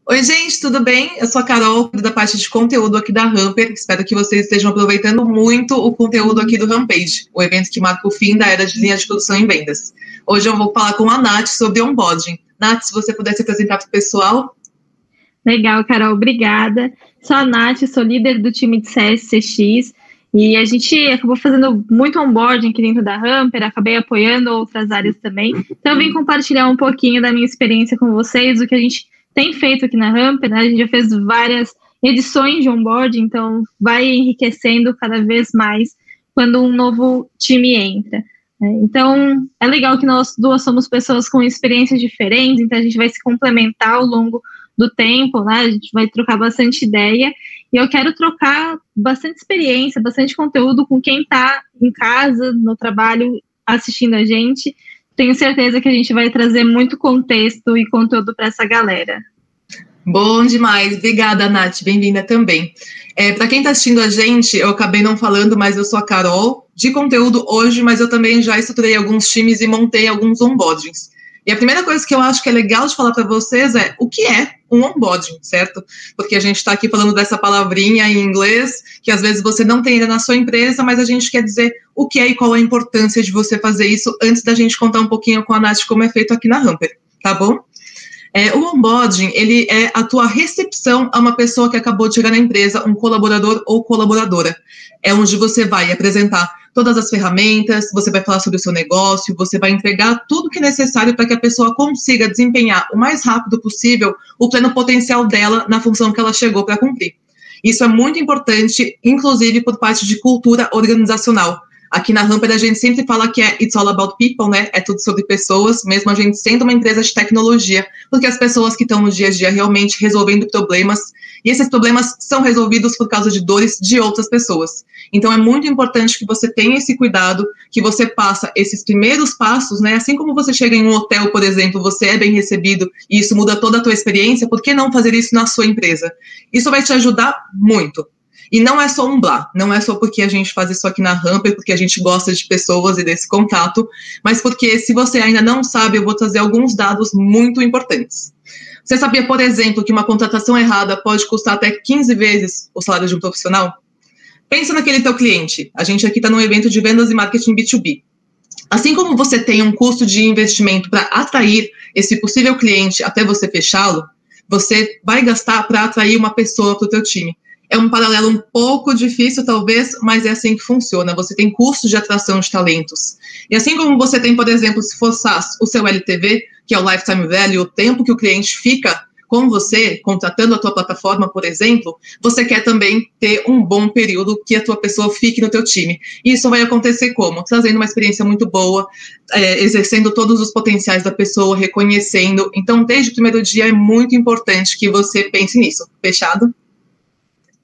Oi, gente, tudo bem? Eu sou a Carol, da parte de conteúdo aqui da Hamper. Espero que vocês estejam aproveitando muito o conteúdo aqui do Rampage, o evento que marca o fim da era de linha de produção em vendas. Hoje eu vou falar com a Nath sobre onboarding. Nath, se você pudesse apresentar para o pessoal. Legal, Carol, obrigada. Sou a Nath, sou líder do time de CSCX e a gente acabou fazendo muito onboarding aqui dentro da Hamper, acabei apoiando outras áreas também. Então eu vim compartilhar um pouquinho da minha experiência com vocês, o que a gente tem feito aqui na Hamper, né? A gente já fez várias edições de onboarding, então vai enriquecendo cada vez mais quando um novo time entra. Então, é legal que nós duas somos pessoas com experiências diferentes, então a gente vai se complementar ao longo do tempo, né? A gente vai trocar bastante ideia e eu quero trocar bastante experiência, bastante conteúdo com quem está em casa, no trabalho, assistindo a gente. Tenho certeza que a gente vai trazer muito contexto e conteúdo para essa galera. Bom demais, obrigada, Nath, bem-vinda também. Para quem está assistindo a gente, eu acabei não falando, mas eu sou a Carol, de conteúdo hoje, mas eu também já estruturei alguns times e montei alguns onboardings. E a primeira coisa que eu acho que é legal de falar para vocês é o que é um onboarding, certo? Porque a gente está aqui falando dessa palavrinha em inglês, que às vezes você não tem ainda na sua empresa, mas a gente quer dizer o que é e qual a importância de você fazer isso antes da gente contar um pouquinho com a Nath como é feito aqui na Hamper, tá bom? O onboarding, ele é a tua recepção a uma pessoa que acabou de chegar na empresa, um colaborador ou colaboradora. É onde você vai apresentar todas as ferramentas, você vai falar sobre o seu negócio, você vai entregar tudo que é necessário para que a pessoa consiga desempenhar o mais rápido possível o pleno potencial dela na função que ela chegou para cumprir. Isso é muito importante, inclusive por parte de cultura organizacional. Aqui na Hamper a gente sempre fala que It's all about people, né? É tudo sobre pessoas, mesmo a gente sendo uma empresa de tecnologia, porque as pessoas que estão no dia a dia realmente resolvendo problemas, e esses problemas são resolvidos por causa de dores de outras pessoas. Então é muito importante que você tenha esse cuidado, que você passa esses primeiros passos, né? Assim como você chega em um hotel, por exemplo, você é bem recebido e isso muda toda a tua experiência, por que não fazer isso na sua empresa? Isso vai te ajudar muito. E não é só um blá, não é só porque a gente faz isso aqui na Hamper, porque a gente gosta de pessoas e desse contato, mas porque se você ainda não sabe, eu vou trazer alguns dados muito importantes. Você sabia, por exemplo, que uma contratação errada pode custar até 15 vezes o salário de um profissional? Pensa naquele teu cliente. A gente aqui está num evento de vendas e marketing B2B. Assim como você tem um custo de investimento para atrair esse possível cliente até você fechá-lo, você vai gastar para atrair uma pessoa para o teu time. É um paralelo um pouco difícil, talvez, mas é assim que funciona. Você tem custos de atração de talentos. E assim como você tem, por exemplo, se for SaaS, o seu LTV, que é o Lifetime Value, o tempo que o cliente fica com você, contratando a tua plataforma, por exemplo, você quer também ter um bom período que a tua pessoa fique no teu time. E isso vai acontecer como? Trazendo uma experiência muito boa, exercendo todos os potenciais da pessoa, reconhecendo. Então, desde o primeiro dia, é muito importante que você pense nisso. Fechado?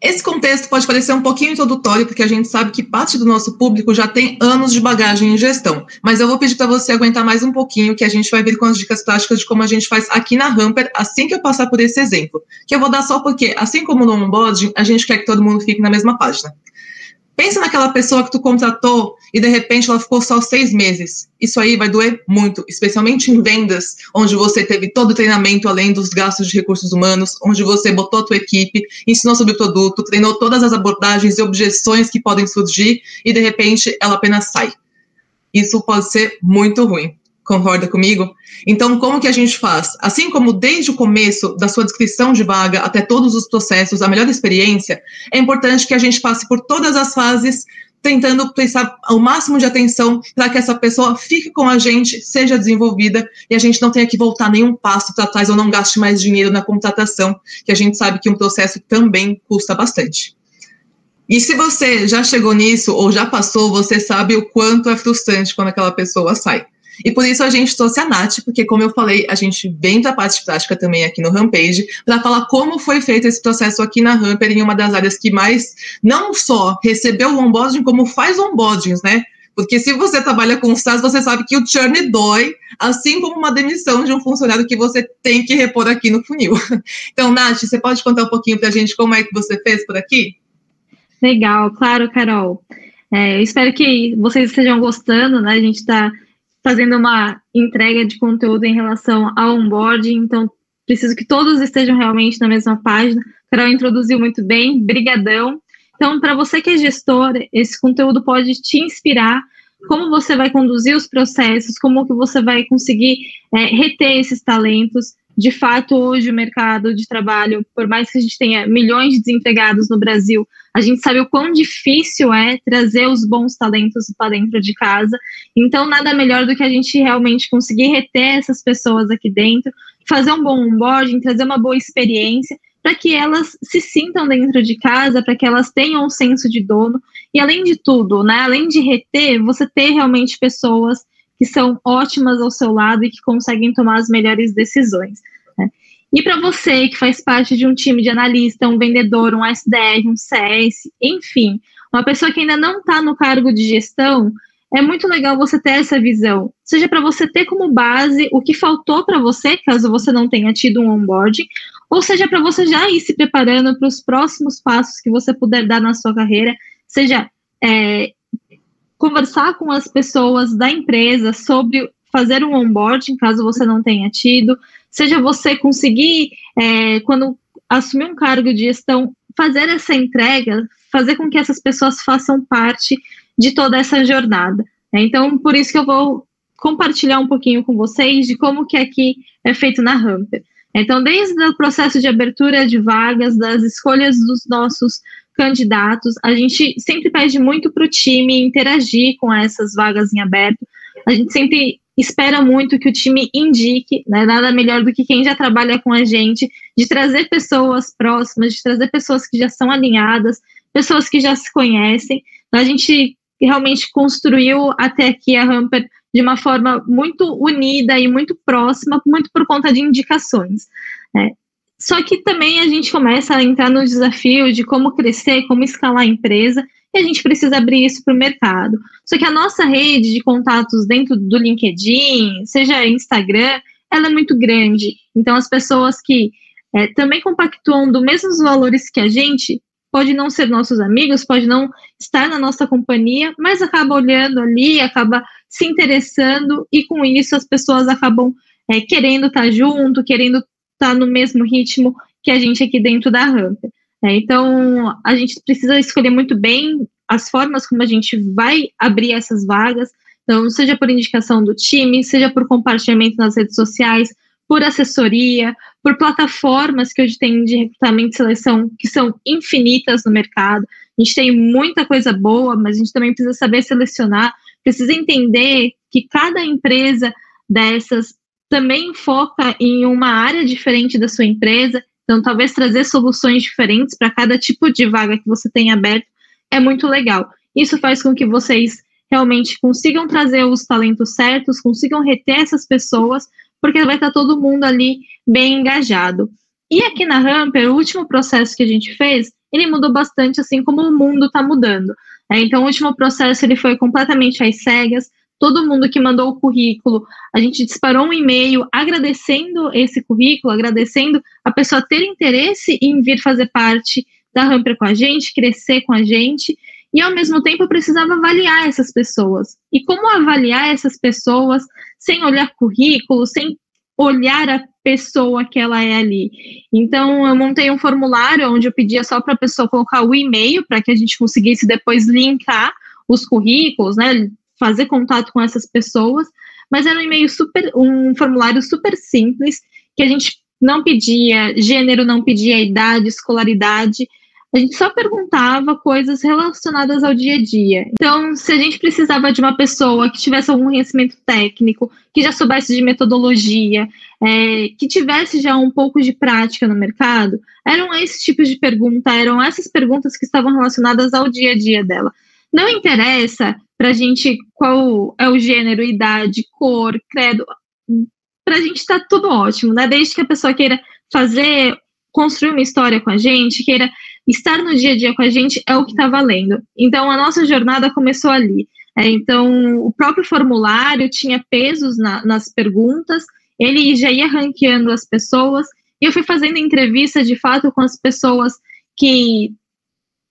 Esse contexto pode parecer um pouquinho introdutório, porque a gente sabe que parte do nosso público já tem anos de bagagem em gestão, mas eu vou pedir para você aguentar mais um pouquinho, que a gente vai vir com as dicas práticas de como a gente faz aqui na Hamper, assim que eu passar por esse exemplo, que eu vou dar só porque, assim como no onboarding, a gente quer que todo mundo fique na mesma página. Pensa naquela pessoa que tu contratou e de repente ela ficou só 6 meses. Isso aí vai doer muito, especialmente em vendas, onde você teve todo o treinamento além dos gastos de recursos humanos, onde você botou a tua equipe, ensinou sobre o produto, treinou todas as abordagens e objeções que podem surgir e de repente ela apenas sai. Isso pode ser muito ruim. Concorda comigo? Então, como que a gente faz? Assim como desde o começo da sua descrição de vaga até todos os processos, a melhor experiência, é importante que a gente passe por todas as fases, tentando prestar o máximo de atenção para que essa pessoa fique com a gente, seja desenvolvida e a gente não tenha que voltar nenhum passo para trás ou não gaste mais dinheiro na contratação, que a gente sabe que um processo também custa bastante. E se você já chegou nisso ou já passou, você sabe o quanto é frustrante quando aquela pessoa sai. E por isso a gente trouxe a Nath, porque como eu falei, a gente vem da parte prática também aqui no Rampage, para falar como foi feito esse processo aqui na Hamper, em uma das áreas que mais, não só recebeu o onboarding, como faz onboardings, né? Porque se você trabalha com SaaS, você sabe que o churn dói, assim como uma demissão de um funcionário que você tem que repor aqui no funil. Então, Nath, você pode contar um pouquinho para a gente como é que você fez por aqui? Legal, claro, Carol. Eu espero que vocês estejam gostando, né? A gente está fazendo uma entrega de conteúdo em relação ao onboarding, então preciso que todos estejam realmente na mesma página. A Carol introduziu muito bem, brigadão. Então, para você que é gestor, esse conteúdo pode te inspirar, como você vai conduzir os processos, como que você vai conseguir reter esses talentos. De fato, hoje o mercado de trabalho, por mais que a gente tenha milhões de desempregados no Brasil, a gente sabe o quão difícil é trazer os bons talentos para dentro de casa. Então, nada melhor do que a gente realmente conseguir reter essas pessoas aqui dentro, fazer um bom onboarding, trazer uma boa experiência, para que elas se sintam dentro de casa, para que elas tenham um senso de dono. E além de tudo, né, além de reter, você ter realmente pessoas que são ótimas ao seu lado e que conseguem tomar as melhores decisões, né? E para você que faz parte de um time de analista, um vendedor, um SDR, um CS, enfim, uma pessoa que ainda não está no cargo de gestão, é muito legal você ter essa visão, seja para você ter como base o que faltou para você, caso você não tenha tido um onboarding, ou seja para você já ir se preparando para os próximos passos que você puder dar na sua carreira, seja conversar com as pessoas da empresa sobre fazer um onboarding, caso você não tenha tido, seja você conseguir, quando assumir um cargo de gestão, fazer essa entrega, fazer com que essas pessoas façam parte de toda essa jornada. Então, por isso que eu vou compartilhar um pouquinho com vocês de como que aqui é feito na Humper. Então, desde o processo de abertura de vagas, das escolhas dos nossos candidatos, a gente sempre pede muito para o time interagir com essas vagas em aberto. A gente sempre espera muito que o time indique, né, nada melhor do que quem já trabalha com a gente, de trazer pessoas próximas, de trazer pessoas que já são alinhadas, pessoas que já se conhecem. A gente realmente construiu até aqui a Humper de uma forma muito unida e muito próxima, muito por conta de indicações. Só que também a gente começa a entrar no desafio de como crescer, como escalar a empresa, e a gente precisa abrir isso para o mercado. Só que a nossa rede de contatos dentro do LinkedIn, seja Instagram, ela é muito grande. Então, as pessoas que também compactuam dos mesmos valores que a gente, pode não ser nossos amigos, pode não estar na nossa companhia, mas acaba olhando ali, acaba se interessando, e com isso as pessoas acabam querendo estar junto, querendo estar no mesmo ritmo que a gente aqui dentro da Humper. Então, a gente precisa escolher muito bem as formas como a gente vai abrir essas vagas, então, seja por indicação do time, seja por compartilhamento nas redes sociais, por assessoria, por plataformas que hoje tem de recrutamento e seleção, que são infinitas no mercado. A gente tem muita coisa boa, mas a gente também precisa saber selecionar, precisa entender que cada empresa dessas também foca em uma área diferente da sua empresa, então talvez trazer soluções diferentes para cada tipo de vaga que você tem aberto é muito legal. Isso faz com que vocês realmente consigam trazer os talentos certos, consigam reter essas pessoas, porque vai estar todo mundo ali bem engajado. E aqui na Humper, o último processo que a gente fez, ele mudou bastante, assim como o mundo está mudando. Então, o último processo ele foi completamente às cegas. Todo mundo que mandou o currículo, a gente disparou um e-mail agradecendo esse currículo, agradecendo a pessoa ter interesse em vir fazer parte da Humper com a gente, crescer com a gente, e ao mesmo tempo eu precisava avaliar essas pessoas. E como avaliar essas pessoas sem olhar currículo, sem olhar a pessoa que ela é ali? Então eu montei um formulário onde eu pedia só para a pessoa colocar o e-mail, para que a gente conseguisse depois linkar os currículos, né, fazer contato com essas pessoas, mas era um formulário super simples, que a gente não pedia gênero, não pedia idade, escolaridade, a gente só perguntava coisas relacionadas ao dia a dia. Então, se a gente precisava de uma pessoa que tivesse algum conhecimento técnico, que já soubesse de metodologia, que tivesse já um pouco de prática no mercado, eram esses tipos de pergunta, eram essas perguntas que estavam relacionadas ao dia a dia dela. Não interessa para a gente qual é o gênero, idade, cor, credo, para a gente está tudo ótimo, né? Desde que a pessoa queira construir uma história com a gente, queira estar no dia a dia com a gente, é o que está valendo. Então, a nossa jornada começou ali. Então, o próprio formulário tinha pesos nas perguntas, ele já ia ranqueando as pessoas, e eu fui fazendo entrevista, de fato, com as pessoas que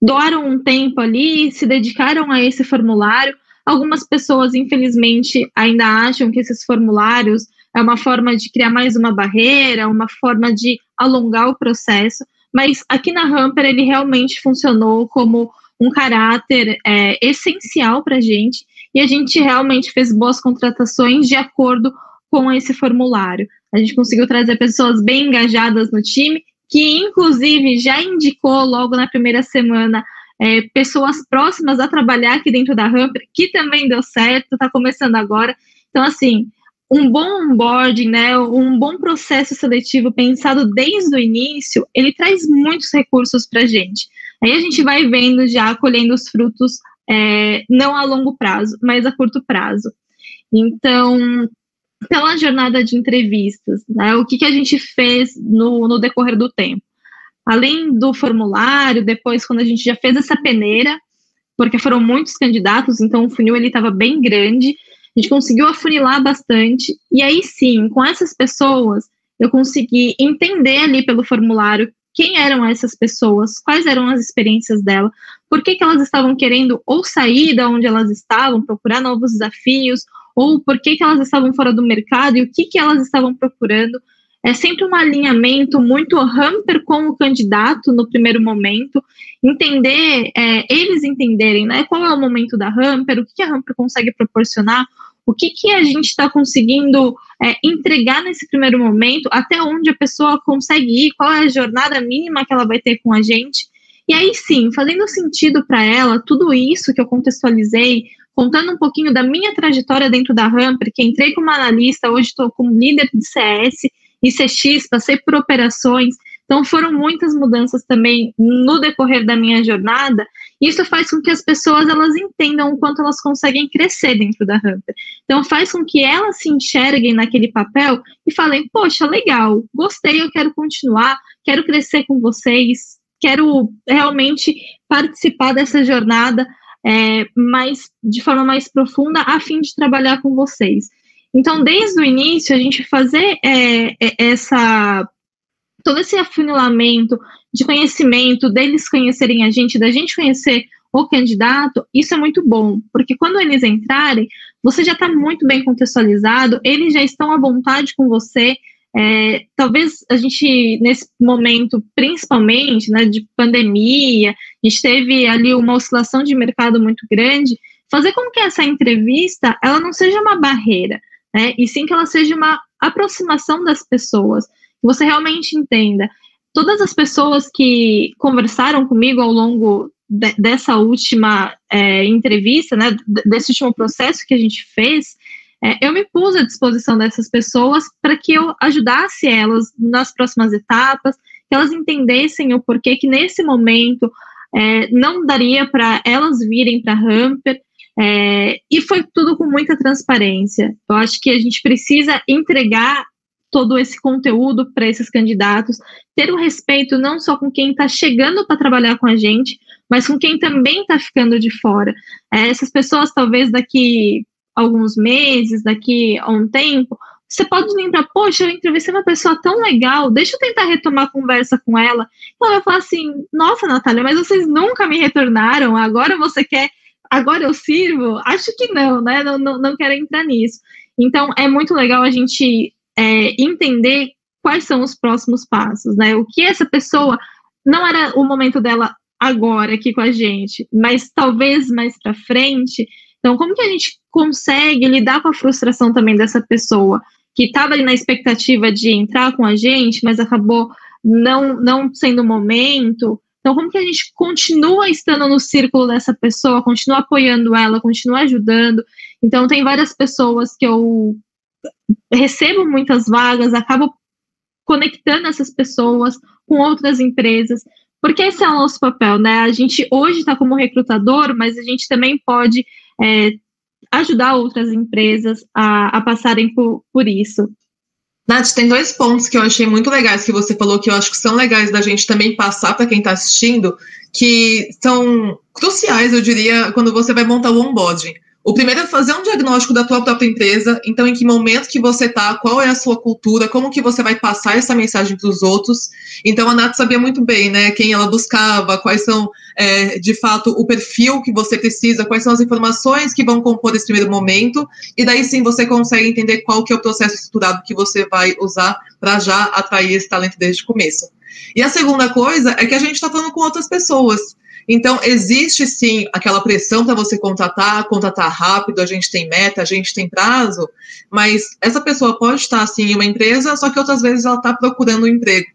doaram um tempo ali, se dedicaram a esse formulário. Algumas pessoas, infelizmente, ainda acham que esses formulários é uma forma de criar mais uma barreira, uma forma de alongar o processo, mas aqui na Hamper ele realmente funcionou como um caráter essencial para a gente, e a gente realmente fez boas contratações de acordo com esse formulário. A gente conseguiu trazer pessoas bem engajadas no time, que inclusive já indicou logo na primeira semana pessoas próximas a trabalhar aqui dentro da Hamper, que também deu certo, está começando agora. Então, assim, um bom onboarding, né, um bom processo seletivo pensado desde o início, ele traz muitos recursos para a gente. Aí a gente vai vendo já, colhendo os frutos, não a longo prazo, mas a curto prazo. Então, pela jornada de entrevistas, né, o que a gente fez no decorrer do tempo? Além do formulário, depois quando a gente já fez essa peneira, porque foram muitos candidatos, então o funil ele estava bem grande, a gente conseguiu afunilar bastante, e aí sim, com essas pessoas, eu consegui entender ali pelo formulário quem eram essas pessoas, quais eram as experiências dela, por que elas estavam querendo ou sair da onde elas estavam, procurar novos desafios, ou por que elas estavam fora do mercado e o que elas estavam procurando. É sempre um alinhamento muito Hamper com o candidato no primeiro momento, entender, eles entenderem, né, qual é o momento da Hamper, o que a Hamper consegue proporcionar, o que a gente está conseguindo entregar nesse primeiro momento, até onde a pessoa consegue ir, qual é a jornada mínima que ela vai ter com a gente. E aí sim, fazendo sentido para ela, tudo isso que eu contextualizei, contando um pouquinho da minha trajetória dentro da Hamper, que entrei como analista, hoje estou como líder de CS e CX, passei por operações, então foram muitas mudanças também no decorrer da minha jornada, e isso faz com que as pessoas elas entendam o quanto elas conseguem crescer dentro da Hamper. Então faz com que elas se enxerguem naquele papel e falem, poxa, legal, gostei, eu quero continuar, quero crescer com vocês, quero realmente participar dessa jornada de forma mais profunda, a fim de trabalhar com vocês. Então, desde o início, a gente fazer todo esse afunilamento de conhecimento, deles conhecerem a gente, da gente conhecer o candidato, isso é muito bom, porque quando eles entrarem, você já está muito bem contextualizado, eles já estão à vontade com você. Talvez a gente, nesse momento, principalmente, né, de pandemia, a gente teve ali uma oscilação de mercado muito grande, fazer com que essa entrevista, ela não seja uma barreira, né, e sim que ela seja uma aproximação das pessoas, que você realmente entenda. Todas as pessoas que conversaram comigo ao longo dessa última entrevista, né, desse último processo que a gente fez, eu me pus à disposição dessas pessoas para que eu ajudasse elas nas próximas etapas, que elas entendessem o porquê que nesse momento não daria para elas virem para a Hamper, e foi tudo com muita transparência. Eu acho que a gente precisa entregar todo esse conteúdo para esses candidatos, ter o respeito não só com quem está chegando para trabalhar com a gente, mas com quem também está ficando de fora. Essas pessoas, talvez daqui alguns meses, daqui a um tempo, você pode lembrar, poxa, eu entrevistei uma pessoa tão legal, deixa eu tentar retomar a conversa com ela. Ela vai falar assim, nossa, Natália, mas vocês nunca me retornaram, agora você quer, agora eu sirvo? Acho que não, né? Não quero entrar nisso. Então, é muito legal a gente entender quais são os próximos passos, né? O que essa pessoa, não era o momento dela agora aqui com a gente, mas talvez mais para frente. Então, como que a gente consegue lidar com a frustração também dessa pessoa que estava ali na expectativa de entrar com a gente, mas acabou não sendo o momento? Então, como que a gente continua estando no círculo dessa pessoa, continua apoiando ela, continua ajudando? Então, tem várias pessoas que eu recebo muitas vagas, acabo conectando essas pessoas com outras empresas, porque esse é o nosso papel, né? A gente hoje está como recrutador, mas a gente também pode ajudar outras empresas a passarem por isso. Nath, tem 2 pontos que eu achei muito legais que você falou, que eu acho que são legais da gente também passar para quem está assistindo, que são cruciais, eu diria, quando você vai montar o onboarding. O primeiro é fazer um diagnóstico da tua própria empresa, então em que momento que você está, qual é a sua cultura, como que você vai passar essa mensagem para os outros. Então a Nath sabia muito bem, né, quem ela buscava, quais são, de fato, o perfil que você precisa, quais são as informações que vão compor esse primeiro momento, e daí sim você consegue entender qual que é o processo estruturado que você vai usar para já atrair esse talento desde o começo. E a segunda coisa é que a gente está falando com outras pessoas. Então, existe sim aquela pressão para você contratar rápido, a gente tem meta, a gente tem prazo, mas essa pessoa pode estar sim em uma empresa, só que outras vezes ela está procurando um emprego.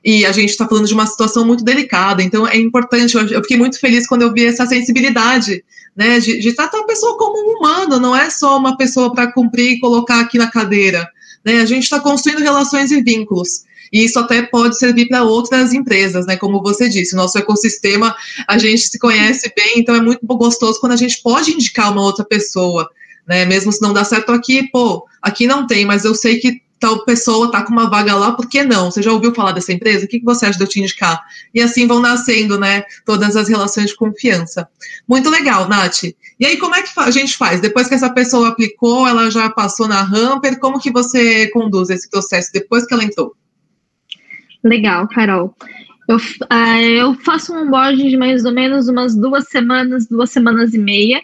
E a gente está falando de uma situação muito delicada, então é importante, eu fiquei muito feliz quando eu vi essa sensibilidade, né, de tratar a pessoa como um humano, não é só uma pessoa para cumprir e colocar aqui na cadeira, né, a gente está construindo relações e vínculos. E isso até pode servir para outras empresas, né? Como você disse, nosso ecossistema, a gente se conhece bem, então é muito gostoso quando a gente pode indicar uma outra pessoa, né? Mesmo se não dá certo aqui, aqui não tem, mas eu sei que tal pessoa está com uma vaga lá, por que não? Você já ouviu falar dessa empresa? O que você acha de eu te indicar? E assim vão nascendo, né? Todas as relações de confiança. Muito legal, Nath. E aí, como é que a gente faz? Depois que essa pessoa aplicou, ela já passou na Hamper, como que você conduz esse processo depois que ela entrou? Legal, Carol. Eu faço um onboarding de mais ou menos umas 2 semanas e meia.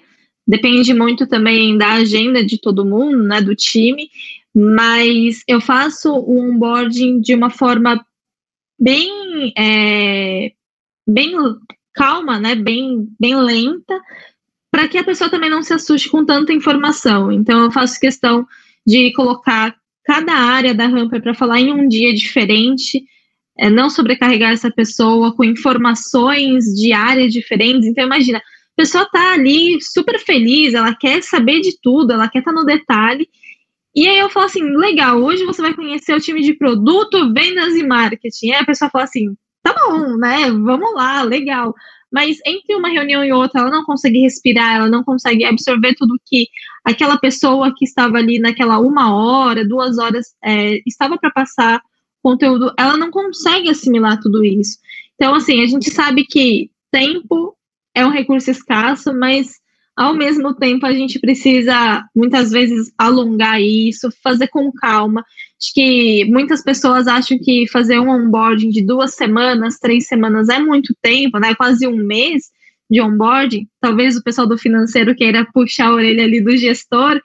Depende muito também da agenda de todo mundo, né, do time. Mas eu faço o onboarding de uma forma bem calma, né, bem lenta, para que a pessoa também não se assuste com tanta informação. Então, eu faço questão de colocar cada área da Hamper para falar em um dia diferente, não sobrecarregar essa pessoa com informações de áreas diferentes. Então, imagina, a pessoa está ali super feliz, ela quer saber de tudo, ela quer estar no detalhe. E aí eu falo assim, legal, hoje você vai conhecer o time de produto, vendas e marketing. E aí a pessoa fala assim, tá bom, né, vamos lá, legal. Mas entre uma reunião e outra, ela não consegue respirar, ela não consegue absorver tudo que aquela pessoa que estava ali naquela 1 hora, 2 horas, estava para passar conteúdo, ela não consegue assimilar tudo isso. Então, assim, a gente sabe que tempo é um recurso escasso, mas ao mesmo tempo a gente precisa muitas vezes alongar isso, fazer com calma. Acho que muitas pessoas acham que fazer um onboarding de 2 semanas, 3 semanas é muito tempo, né? Quase 1 mês de onboarding. Talvez o pessoal do financeiro queira puxar a orelha ali do gestor,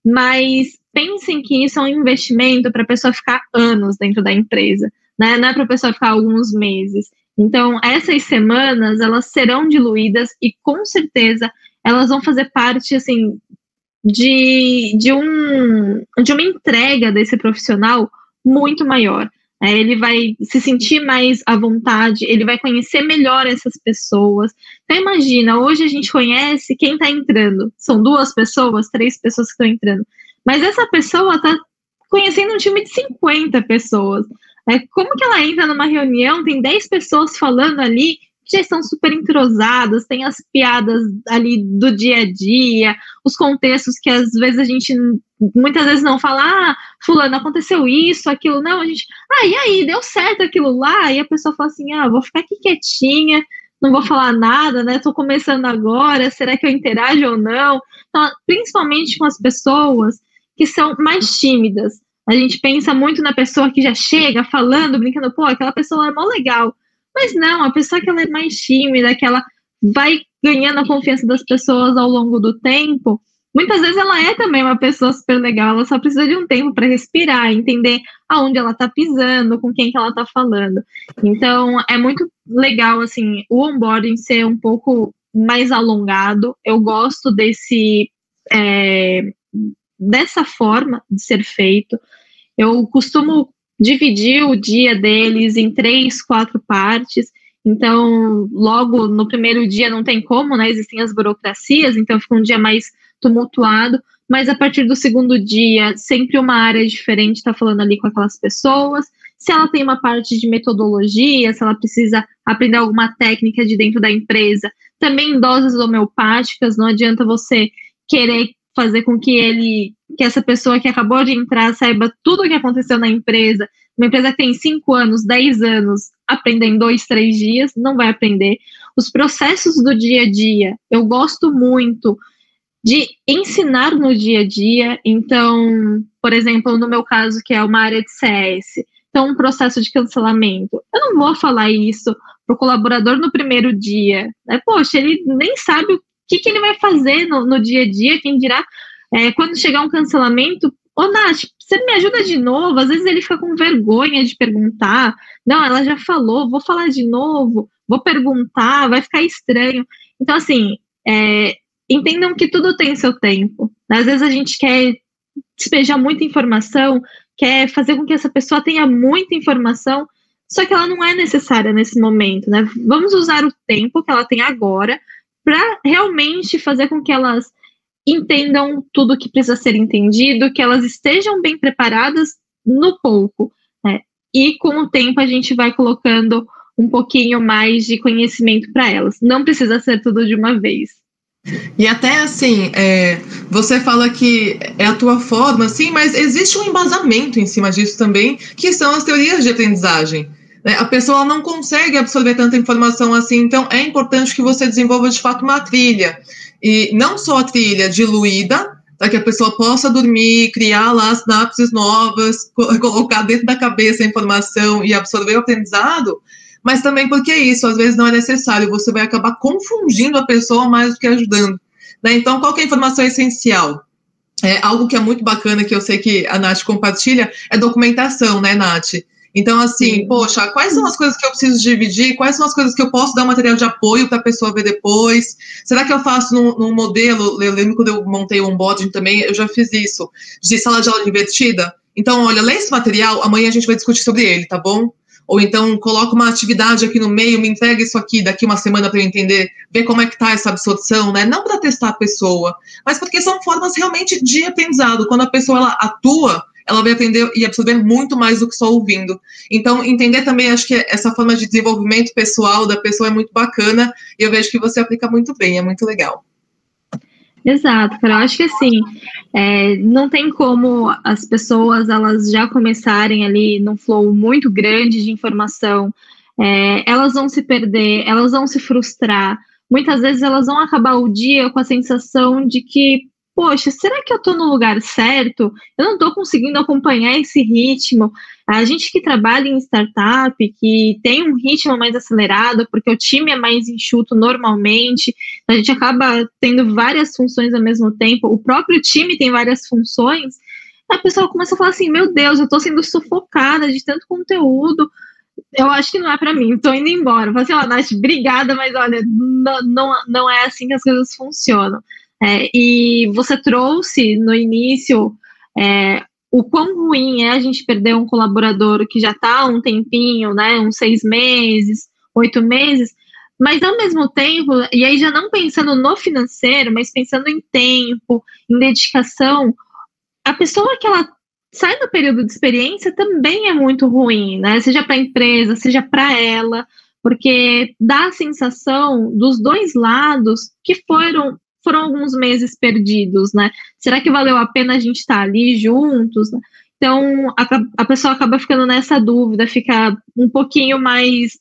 mas pensem que isso é um investimento para a pessoa ficar anos dentro da empresa, né? Não é para a pessoa ficar alguns meses. Então, essas semanas, elas serão diluídas e, com certeza, elas vão fazer parte, assim, de uma entrega desse profissional muito maior. Ele vai se sentir mais à vontade, ele vai conhecer melhor essas pessoas. Então, imagina, hoje a gente conhece quem está entrando. São 2 pessoas, 3 pessoas que estão entrando. Mas essa pessoa está conhecendo um time de 50 pessoas. Como que ela entra numa reunião, tem 10 pessoas falando ali, que já estão super entrosadas, tem as piadas ali do dia a dia, os contextos que às vezes a gente muitas vezes não fala, fulano, aconteceu isso, aquilo, não, a gente, e aí, deu certo aquilo lá, e a pessoa fala assim, vou ficar aqui quietinha, não vou falar nada, né, tô começando agora, será que eu interajo ou não? Então, principalmente com as pessoas que são mais tímidas, a gente pensa muito na pessoa que já chega falando, brincando, aquela pessoa é mó legal. Mas não, a pessoa que ela é mais tímida, que ela vai ganhando a confiança das pessoas ao longo do tempo, muitas vezes ela é também uma pessoa super legal, ela só precisa de um tempo para respirar, entender aonde ela está pisando, com quem que ela está falando. Então, é muito legal, assim, o onboarding ser um pouco mais alongado. Eu gosto dessa forma de ser feito. Eu costumo dividir o dia deles em 3, 4 partes. Então, logo no primeiro dia não tem como, né? Existem as burocracias, então fica um dia mais tumultuado. Mas a partir do segundo dia, sempre uma área diferente está falando ali com aquelas pessoas. Se ela tem uma parte de metodologia, se ela precisa aprender alguma técnica de dentro da empresa, também em doses homeopáticas, não adianta você querer fazer com que essa pessoa que acabou de entrar saiba tudo o que aconteceu na empresa. Uma empresa que tem 5 anos, 10 anos, aprender em 2, 3 dias, não vai aprender. Os processos do dia a dia, eu gosto muito de ensinar no dia a dia. Então, por exemplo, no meu caso, que é uma área de CS, então um processo de cancelamento, eu não vou falar isso para o colaborador no primeiro dia, né? Poxa, ele nem sabe o que ele vai fazer no dia a dia, quem dirá, quando chegar um cancelamento, ô Nath, você me ajuda de novo? Às vezes ele fica com vergonha de perguntar, não, ela já falou, vou falar de novo, vou perguntar, vai ficar estranho. Então, assim, entendam que tudo tem seu tempo. Às vezes a gente quer despejar muita informação, quer fazer com que essa pessoa tenha muita informação, só que ela não é necessária nesse momento, né? Vamos usar o tempo que ela tem agora para realmente fazer com que elas entendam tudo que precisa ser entendido, que elas estejam bem preparadas no pouco, né? E com o tempo a gente vai colocando um pouquinho mais de conhecimento para elas. Não precisa ser tudo de uma vez. E até assim, você fala que é a tua forma, sim, mas existe um embasamento em cima disso também, que são as teorias de aprendizagem. A pessoa não consegue absorver tanta informação assim, então é importante que você desenvolva de fato uma trilha. E não só a trilha diluída, para que a pessoa possa dormir, criar lá sinapses novas, colocar dentro da cabeça a informação e absorver o aprendizado, mas também porque isso, às vezes não é necessário, você vai acabar confundindo a pessoa mais do que ajudando, né? Então, qual que é a informação essencial? Algo que é muito bacana, que eu sei que a Nath compartilha, é documentação, né, Nath? Então, assim, poxa, quais são as coisas que eu preciso dividir? Quais são as coisas que eu posso dar um material de apoio para a pessoa ver depois? Será que eu faço num modelo? Eu lembro quando eu montei o onboarding também, eu já fiz isso, de sala de aula invertida. Então, olha, lê esse material, amanhã a gente vai discutir sobre ele, tá bom? Ou então, coloca uma atividade aqui no meio, me entrega isso aqui daqui uma semana para eu entender, ver como é que tá essa absorção, né? Não para testar a pessoa, mas porque são formas realmente de aprendizado. Quando a pessoa ela atua, ela vai aprender e absorver muito mais do que só ouvindo. Então, entender também, acho que essa forma de desenvolvimento pessoal da pessoa é muito bacana, e eu vejo que você aplica muito bem, é muito legal. Exato, cara, eu acho que assim, não tem como as pessoas, elas já começarem ali num flow muito grande de informação, elas vão se perder, elas vão se frustrar, muitas vezes elas vão acabar o dia com a sensação de que, poxa, será que eu estou no lugar certo? Eu não estou conseguindo acompanhar esse ritmo. A gente que trabalha em startup, que tem um ritmo mais acelerado, porque o time é mais enxuto normalmente, a gente acaba tendo várias funções ao mesmo tempo, o próprio time tem várias funções, a pessoa começa a falar assim, meu Deus, eu estou sendo sufocada de tanto conteúdo, eu acho que não é para mim, estou indo embora. Eu falo assim, Nath, obrigada, mas olha, não é assim que as coisas funcionam. E você trouxe no início o quão ruim é a gente perder um colaborador que já está há um tempinho, né, uns 6 meses, 8 meses, mas ao mesmo tempo, e aí já não pensando no financeiro, mas pensando em tempo, em dedicação, a pessoa que ela sai do período de experiência também é muito ruim, né, seja para a empresa, seja para ela, porque dá a sensação dos dois lados que foram alguns meses perdidos, né? Será que valeu a pena a gente estar ali juntos? Né? Então, a pessoa acaba ficando nessa dúvida, fica um pouquinho mais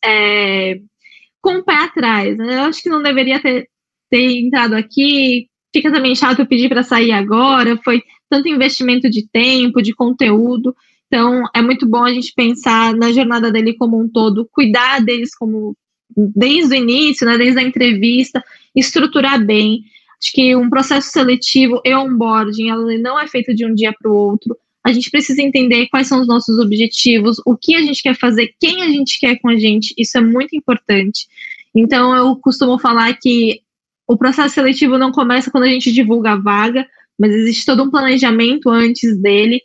com o pé atrás. Né? Eu acho que não deveria ter entrado aqui, fica também chato eu pedir para sair agora, foi tanto investimento de tempo, de conteúdo, então é muito bom a gente pensar na jornada dele como um todo, cuidar deles como desde o início, né, desde a entrevista, estruturar bem. Acho que um processo seletivo e onboarding, ela não é feito de um dia para o outro. A gente precisa entender quais são os nossos objetivos, o que a gente quer fazer, quem a gente quer com a gente, isso é muito importante. Então, eu costumo falar que o processo seletivo não começa quando a gente divulga a vaga, mas existe todo um planejamento antes dele,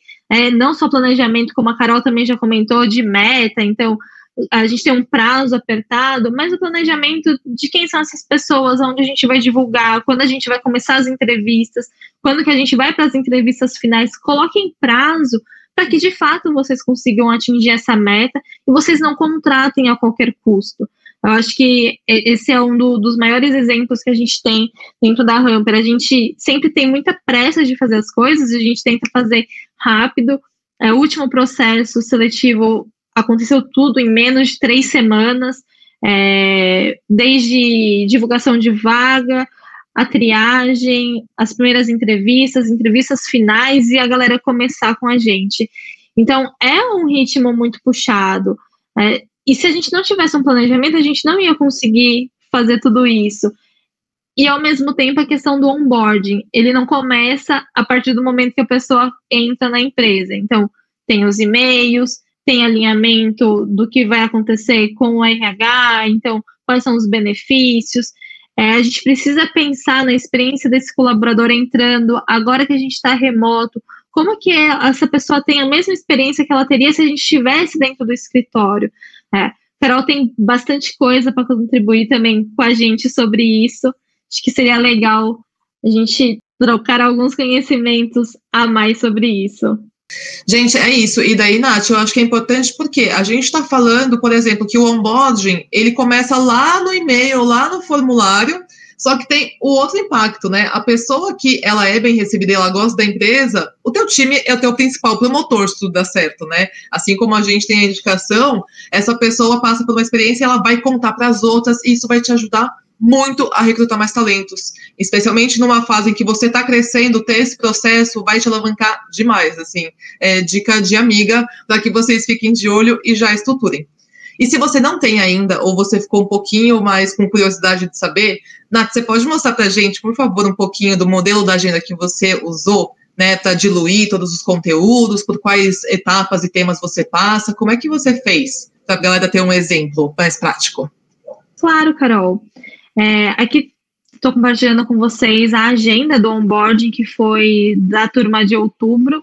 não só planejamento, como a Carol também já comentou, de meta, então a gente tem um prazo apertado, mas o planejamento de quem são essas pessoas, onde a gente vai divulgar, quando a gente vai começar as entrevistas, quando que a gente vai para as entrevistas finais, coloquem prazo para que de fato vocês consigam atingir essa meta e vocês não contratem a qualquer custo. Eu acho que esse é um dos maiores exemplos que a gente tem dentro da Hamper. A gente sempre tem muita pressa de fazer as coisas, a gente tenta fazer rápido. O último processo seletivo aconteceu tudo em menos de 3 semanas, desde divulgação de vaga, a triagem, as primeiras entrevistas finais e a galera começar com a gente. Então, é um ritmo muito puxado. E se a gente não tivesse um planejamento, a gente não ia conseguir fazer tudo isso. E, ao mesmo tempo, a questão do onboarding, ele não começa a partir do momento que a pessoa entra na empresa. Então, tem os e-mails, tem alinhamento do que vai acontecer com o RH, então, quais são os benefícios. A gente precisa pensar na experiência desse colaborador entrando, agora que a gente está remoto, como que essa pessoa tem a mesma experiência que ela teria se a gente estivesse dentro do escritório. Carol tem bastante coisa para contribuir também com a gente sobre isso. Acho que seria legal a gente trocar alguns conhecimentos a mais sobre isso. Gente, é isso. E daí, Nath, eu acho que é importante porque a gente está falando, por exemplo, que o onboarding, ele começa lá no e-mail, lá no formulário, só que tem o outro impacto, né? A pessoa que ela é bem recebida e ela gosta da empresa, o teu time é o teu principal promotor se tudo dá certo, né? Assim como a gente tem a indicação, essa pessoa passa por uma experiência e ela vai contar para as outras e isso vai te ajudar muito a recrutar mais talentos, especialmente numa fase em que você está crescendo, ter esse processo vai te alavancar demais, assim, dica de amiga, para que vocês fiquem de olho e já estruturem. E se você não tem ainda, ou você ficou um pouquinho mais com curiosidade de saber, Nath, você pode mostrar para a gente, por favor, um pouquinho do modelo da agenda que você usou, né, para diluir todos os conteúdos, por quais etapas e temas você passa, como é que você fez, para a galera ter um exemplo mais prático? Claro, Carol. Aqui estou compartilhando com vocês a agenda do onboarding, que foi da turma de outubro.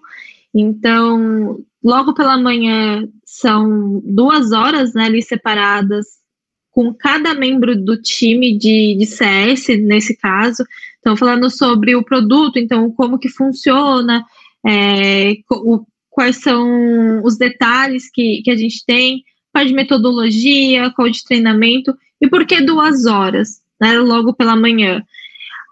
Então, logo pela manhã, são 2 horas, né, ali separadas, com cada membro do time de CS, nesse caso. Então, falando sobre o produto, então, como que funciona, quais são os detalhes que a gente tem, qual de metodologia, qual de treinamento, e por que 2 horas, né, logo pela manhã?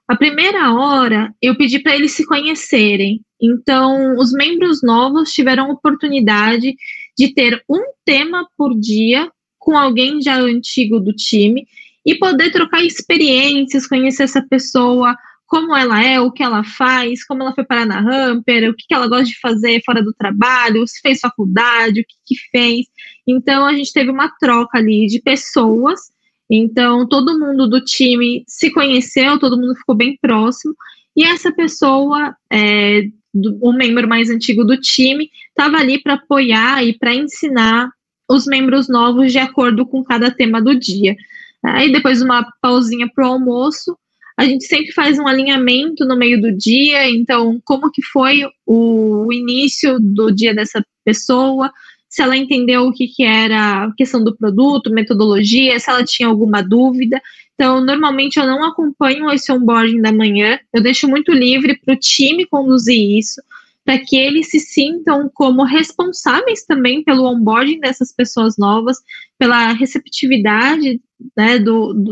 A primeira hora, eu pedi para eles se conhecerem. Então, os membros novos tiveram oportunidade de ter um tema por dia com alguém já antigo do time e poder trocar experiências, conhecer essa pessoa, como ela é, o que ela faz, como ela foi parar na Humper, o que ela gosta de fazer fora do trabalho, se fez faculdade, o que fez. Então, a gente teve uma troca ali de pessoas. Então, todo mundo do time se conheceu, todo mundo ficou bem próximo, e essa pessoa, o membro mais antigo do time, estava ali para apoiar e para ensinar os membros novos de acordo com cada tema do dia. Aí, depois de uma pausinha para o almoço, a gente sempre faz um alinhamento no meio do dia, então, como que foi o início do dia dessa pessoa, se ela entendeu o que era a questão do produto, metodologia, se ela tinha alguma dúvida. Então, normalmente eu não acompanho esse onboarding da manhã, eu deixo muito livre para o time conduzir isso, para que eles se sintam como responsáveis também pelo onboarding dessas pessoas novas, pela receptividade, né,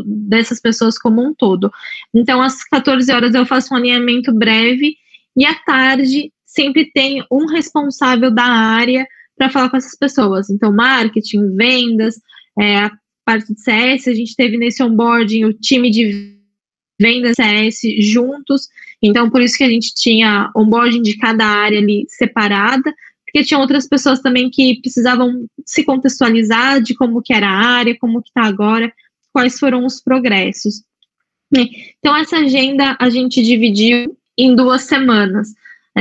dessas pessoas como um todo. Então, às 14 horas eu faço um alinhamento breve e à tarde sempre tem um responsável da área para falar com essas pessoas. Então, marketing, vendas, a parte de CS, a gente teve nesse onboarding o time de vendas CS juntos, então por isso que a gente tinha onboarding de cada área ali separada, porque tinha outras pessoas também que precisavam se contextualizar de como que era a área, como que está agora, quais foram os progressos. Então, essa agenda a gente dividiu em 2 semanas.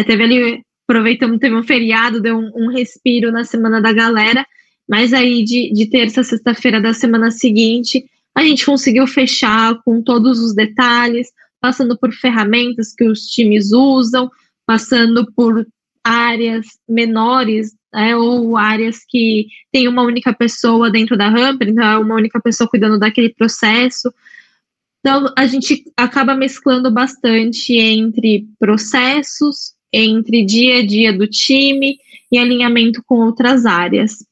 Teve ali, aproveitamos, teve um feriado, deu um respiro na semana da galera, mas aí de terça a sexta-feira da semana seguinte, a gente conseguiu fechar com todos os detalhes, passando por ferramentas que os times usam, passando por áreas menores, ou áreas que tem uma única pessoa dentro da Humper, então é uma única pessoa cuidando daquele processo. Então, a gente acaba mesclando bastante entre processos, entre dia a dia do time e alinhamento com outras áreas.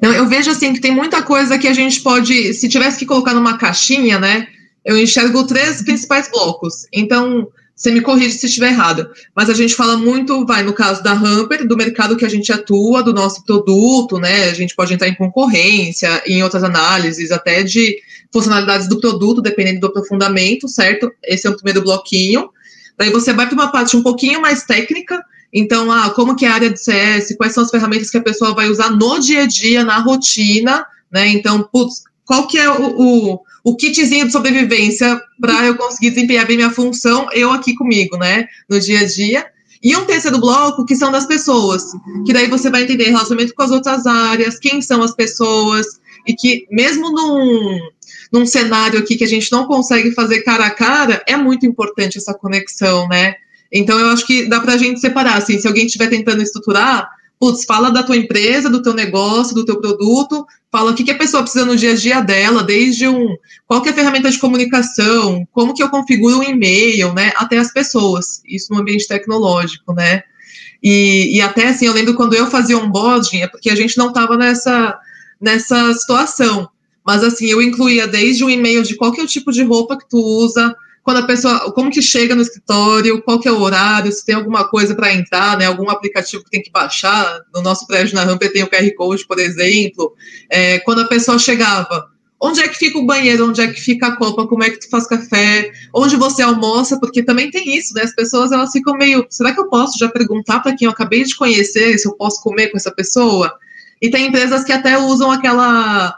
Eu vejo assim que tem muita coisa que a gente pode, se tivesse que colocar numa caixinha, né, eu enxergo 3 principais blocos. Então, Você me corrige se estiver errada, mas a gente fala muito, no caso da Hamper, do mercado que a gente atua, do nosso produto, né? A gente pode entrar em concorrência, em outras análises, até de funcionalidades do produto, dependendo do aprofundamento, certo? Esse é o primeiro bloquinho. Daí você vai para uma parte um pouquinho mais técnica, então, como que é a área de CS, quais são as ferramentas que a pessoa vai usar no dia a dia, na rotina, né? Então, qual que é o kitzinho de sobrevivência para eu conseguir desempenhar bem minha função, eu aqui comigo, né, no dia a dia. E um terceiro bloco, que são das pessoas, que daí você vai entender relacionamento com as outras áreas, quem são as pessoas, e que mesmo num cenário aqui que a gente não consegue fazer cara a cara, é muito importante essa conexão, né? Então, eu acho que dá pra gente separar, assim, se alguém estiver tentando estruturar, fala da tua empresa, do teu negócio, do teu produto, fala o que a pessoa precisa no dia a dia dela, desde qual que é a ferramenta de comunicação, como que eu configuro um e-mail, né, até as pessoas, isso no ambiente tecnológico, né, e até assim, eu lembro quando eu fazia onboarding, é porque a gente não estava nessa situação, mas assim, eu incluía desde um e-mail de qual que é o tipo de roupa que tu usa, quando a pessoa, como que chega no escritório, qual que é o horário, se tem alguma coisa para entrar, né, algum aplicativo que tem que baixar, no nosso prédio na Hamper tem o QR Code, por exemplo, quando a pessoa chegava, onde é que fica o banheiro, onde é que fica a copa, como é que tu faz café, onde você almoça, porque também tem isso, né, as pessoas elas ficam meio, será que eu posso já perguntar para quem eu acabei de conhecer se eu posso comer com essa pessoa? E tem empresas que até usam aquela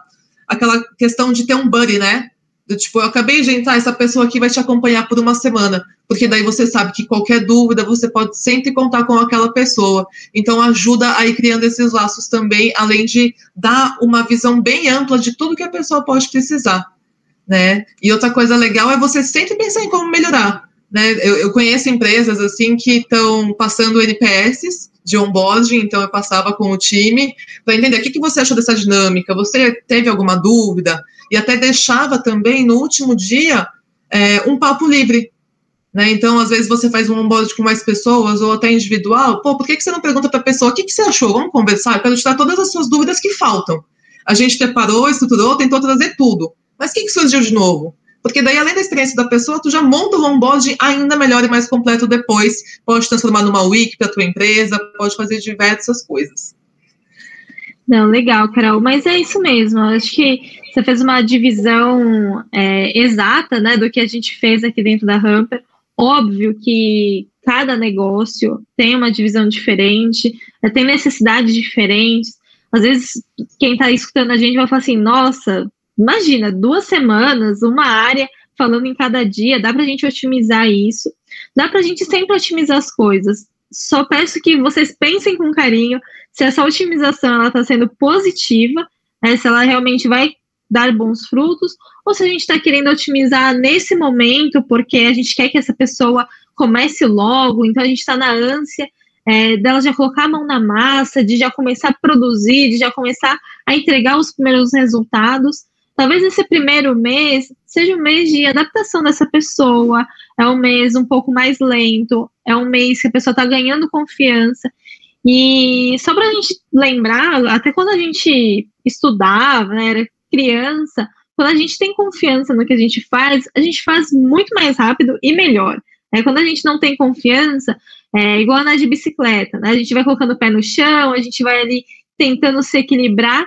questão de ter um buddy, né, do tipo, eu acabei de entrar, essa pessoa aqui vai te acompanhar por uma semana, porque daí você sabe que qualquer dúvida, você pode sempre contar com aquela pessoa, então ajuda a ir criando esses laços também, além de dar uma visão bem ampla de tudo que a pessoa pode precisar, né, e outra coisa legal é você sempre pensar em como melhorar, né, eu conheço empresas, assim, que estão passando NPS de onboarding, então eu passava com o time para entender o que você achou dessa dinâmica, você teve alguma dúvida, e até deixava também no último dia um papo livre, né? Então, às vezes você faz um onboarding com mais pessoas ou até individual, por que você não pergunta para a pessoa o que você achou? Vamos conversar? Eu quero tirar todas as suas dúvidas que faltam. A gente preparou, estruturou, tentou trazer tudo. Mas o que surgiu de novo? Porque daí, além da experiência da pessoa, tu já monta um onboarding ainda melhor e mais completo depois, pode transformar numa wiki para a tua empresa, pode fazer diversas coisas. Não, legal, Carol, mas é isso mesmo, eu acho que você fez uma divisão exata, né, do que a gente fez aqui dentro da Hamper. Óbvio que cada negócio tem uma divisão diferente, tem necessidades diferentes, às vezes quem está escutando a gente vai falar assim, nossa, imagina, 2 semanas, uma área falando em cada dia, dá para a gente otimizar isso, dá para a gente sempre otimizar as coisas, só peço que vocês pensem com carinho se essa otimização está sendo positiva, se ela realmente vai dar bons frutos, ou se a gente está querendo otimizar nesse momento, porque a gente quer que essa pessoa comece logo, então a gente está na ânsia dela já colocar a mão na massa, de já começar a produzir, de já começar a entregar os primeiros resultados. Talvez esse primeiro mês seja um mês de adaptação dessa pessoa, é um mês um pouco mais lento, é um mês que a pessoa está ganhando confiança. E só para a gente lembrar, até quando a gente estudava, né, era criança, quando a gente tem confiança no que a gente faz muito mais rápido e melhor. Quando a gente não tem confiança, igual andar de bicicleta, né, a gente vai colocando o pé no chão, a gente vai ali tentando se equilibrar,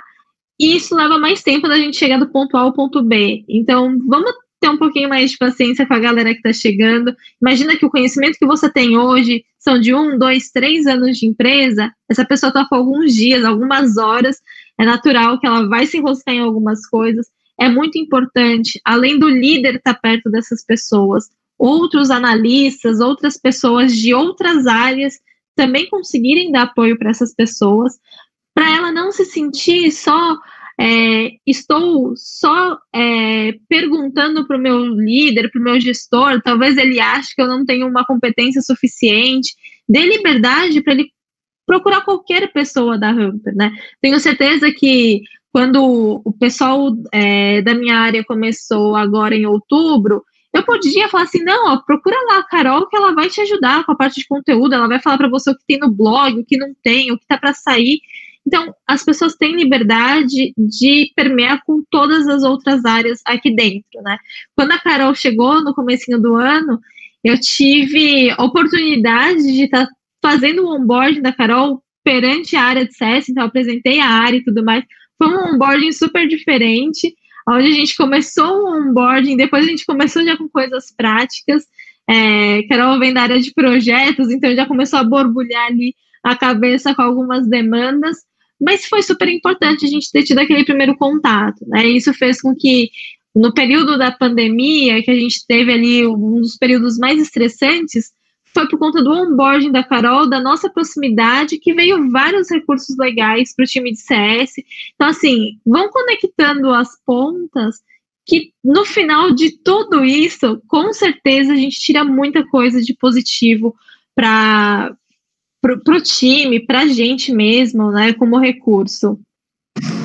e isso leva mais tempo da gente chegar do ponto A ao ponto B. Então, vamos ter um pouquinho mais de paciência com a galera que está chegando. Imagina que o conhecimento que você tem hoje são de 1, 2, 3 anos de empresa, essa pessoa está com alguns dias, algumas horas, é natural que ela vai se enroscar em algumas coisas. É muito importante, além do líder estar perto dessas pessoas, outros analistas, outras pessoas de outras áreas também conseguirem dar apoio para essas pessoas, para ela não se sentir só, estou só perguntando para o meu líder, para o meu gestor, talvez ele ache que eu não tenho uma competência suficiente, dê liberdade para ele procurar qualquer pessoa da Hamper, né? Tenho certeza que quando o pessoal da minha área começou agora em outubro, eu podia falar assim, não, ó, procura lá a Carol que ela vai te ajudar com a parte de conteúdo, ela vai falar para você o que tem no blog, o que não tem, o que está para sair. Então, as pessoas têm liberdade de permear com todas as outras áreas aqui dentro, né? Quando a Carol chegou no comecinho do ano, eu tive oportunidade de estar fazendo o onboarding da Carol perante a área de CS, então eu apresentei a área e tudo mais. Foi um onboarding super diferente, onde a gente começou o onboarding, depois a gente começou já com coisas práticas. Carol vem da área de projetos, então já começou a borbulhar ali a cabeça com algumas demandas, mas foi super importante a gente ter tido aquele primeiro contato, né? Isso fez com que, no período da pandemia, que a gente teve ali um dos períodos mais estressantes, foi por conta do onboarding da Carol, da nossa proximidade, que veio vários recursos legais para o time de CS. Então, assim, vão conectando as pontas, que no final de tudo isso, com certeza a gente tira muita coisa de positivo para o time, para a gente mesmo, né, como recurso.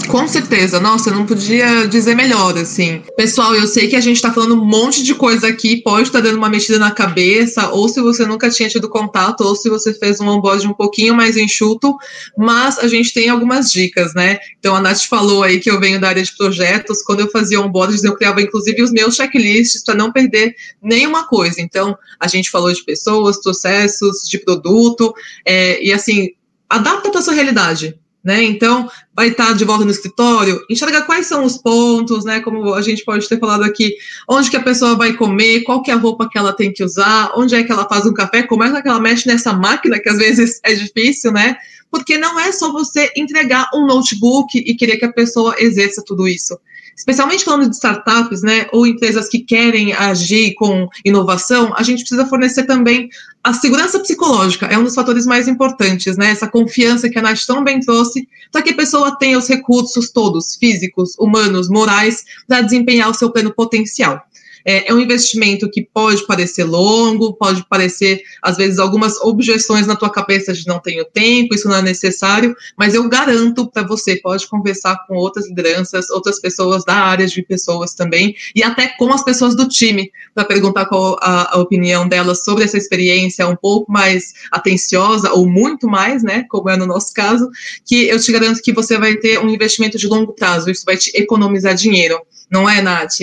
Com certeza, nossa, eu não podia dizer melhor, assim. Pessoal, eu sei que a gente tá falando um monte de coisa aqui, pode estar dando uma mexida na cabeça, ou se você nunca tinha tido contato, ou se você fez um onboarding um pouquinho mais enxuto, mas a gente tem algumas dicas, né? Então, a Nath falou aí que eu venho da área de projetos, quando eu fazia onboarding, eu criava inclusive os meus checklists para não perder nenhuma coisa. Então, a gente falou de pessoas, processos, de produto, e assim, adapta para sua realidade. Né? Então, vai estar de volta no escritório, enxerga quais são os pontos, né? Como a gente pode ter falado aqui, onde que a pessoa vai comer, qual que é a roupa que ela tem que usar, onde é que ela faz um café, como é que ela mexe nessa máquina, que às vezes é difícil, né? Porque não é só você entregar um notebook e querer que a pessoa exerça tudo isso. Especialmente falando de startups, né, ou empresas que querem agir com inovação, a gente precisa fornecer também a segurança psicológica, é um dos fatores mais importantes, né, essa confiança que a Nath tão bem trouxe, para que a pessoa tenha os recursos todos, físicos, humanos, morais, para desempenhar o seu pleno potencial. É um investimento que pode parecer longo, pode parecer, às vezes, algumas objeções na tua cabeça de não tenho tempo, isso não é necessário, mas eu garanto para você, pode conversar com outras lideranças, outras pessoas da área de pessoas também, e até com as pessoas do time, para perguntar qual a opinião delas sobre essa experiência um pouco mais atenciosa, ou muito mais, né, como é no nosso caso, que eu te garanto que você vai ter um investimento de longo prazo, isso vai te economizar dinheiro, não é, Nath?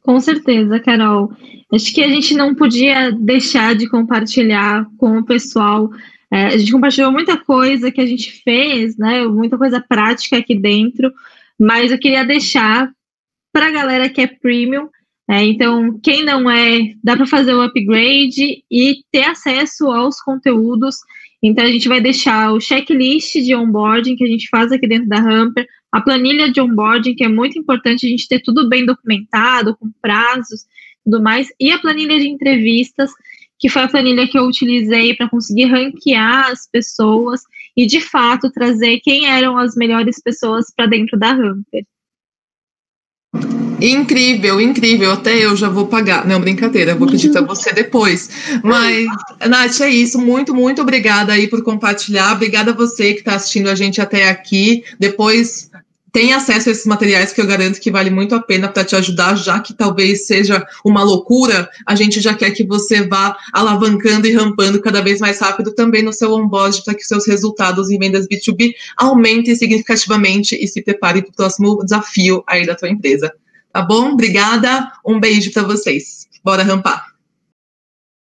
Com certeza, Carol. Acho que a gente não podia deixar de compartilhar com o pessoal. A gente compartilhou muita coisa que a gente fez, né? Muita coisa prática aqui dentro, mas eu queria deixar para a galera que é premium. Então, quem não é, dá para fazer o upgrade e ter acesso aos conteúdos. Então, a gente vai deixar o checklist de onboarding que a gente faz aqui dentro da Hamper, a planilha de onboarding, que é muito importante a gente ter tudo bem documentado, com prazos e tudo mais, e a planilha de entrevistas, que foi a planilha que eu utilizei para conseguir ranquear as pessoas e, de fato, trazer quem eram as melhores pessoas para dentro da Hamper. Incrível, incrível. Até eu já vou pagar. Não, brincadeira, vou pedir para você depois. Mas, Nath, é isso. Muito, muito obrigada aí por compartilhar. Obrigada a você que está assistindo a gente até aqui. Depois tem acesso a esses materiais que eu garanto que vale muito a pena para te ajudar, já que talvez seja uma loucura, a gente já quer que você vá alavancando e rampando cada vez mais rápido também no seu onboard para que seus resultados em vendas B2B aumentem significativamente e se prepare para o próximo desafio aí da tua empresa. Tá bom? Obrigada, um beijo para vocês. Bora rampar.